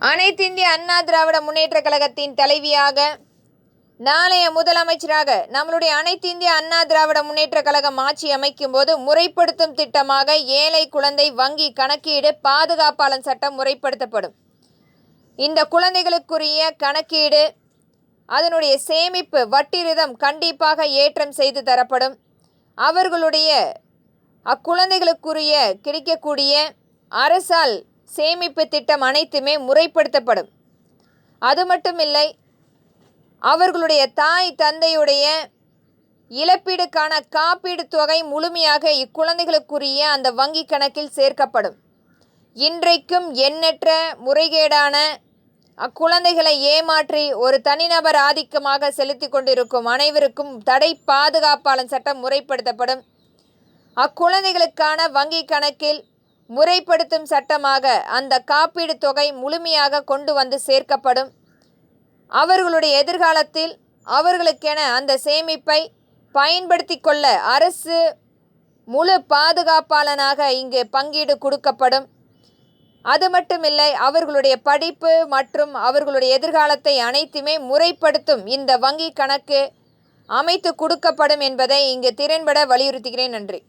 அனைத்திந்திய அண்ணா திராவிட முன்னேற்ற கழகத்தின் தலைவியாக, நாளைய முதலமைச்சராக நம்மளுடைய அனைத்திந்திய அண்ணா திராவிட முன்னேற்ற கழகம் ஆட்சி அமைக்கும் போது முறைப்படுத்தும் திட்டமாக ஏழை குழந்தை வங்கி கணக்கீடு பாதுகாப்பாளர் சட்டம் முறைப்படுத்தப்படும். இந்த குழந்தைகளுக்குரிய கணக்கீடு, அதனுடைய சேமிப்பு வட்டிவிகிதம் கண்டிப்பாக ஏற்றம் செய்து தரப்படும். அவர்களுடைய அக்குழந்தைகளுக்குரிய கிடைக்கக்கூடிய அரசால் சேமிப்பு திட்டம் அனைத்துமே முறைப்படுத்தப்படும். அது மட்டுமில்லை, அவர்களுடைய தாய் தந்தையுடைய இழப்பீடுக்கான காப்பீடு தொகை முழுமையாக இக்குழந்தைகளுக்குரிய அந்த வங்கி கணக்கில் சேர்க்கப்படும். இன்றைக்கும் எண்ணற்ற முறைகேடான அக்குழந்தைகளை ஏமாற்றி ஒரு தனிநபர் ஆதிக்கமாக செலுத்தி கொண்டிருக்கும் அனைவருக்கும் தடை பாதுகாப்பாளர் சட்டம் முறைப்படுத்தப்படும். அக்குழந்தைகளுக்கான வங்கி கணக்கில் முறைப்படுத்தும் சட்டமாக அந்த காப்பீடு தொகை முழுமையாக கொண்டு வந்து சேர்க்கப்படும். அவர்களுடைய எதிர்காலத்தில் அவர்களுக்கென அந்த சேமிப்பை பயன்படுத்தி கொள்ள அரசு முழு பாதுகாப்பாளனாக இங்கு பங்கீடு கொடுக்கப்படும். அது மட்டுமில்லை, அவர்களுடைய படிப்பு மற்றும் அவர்களுடைய எதிர்காலத்தை அனைத்துமே முறைப்படுத்தும் இந்த வங்கி கணக்கு அமைத்து கொடுக்கப்படும் என்பதை இங்கு திறன்பட வலியுறுத்துகிறேன். நன்றி.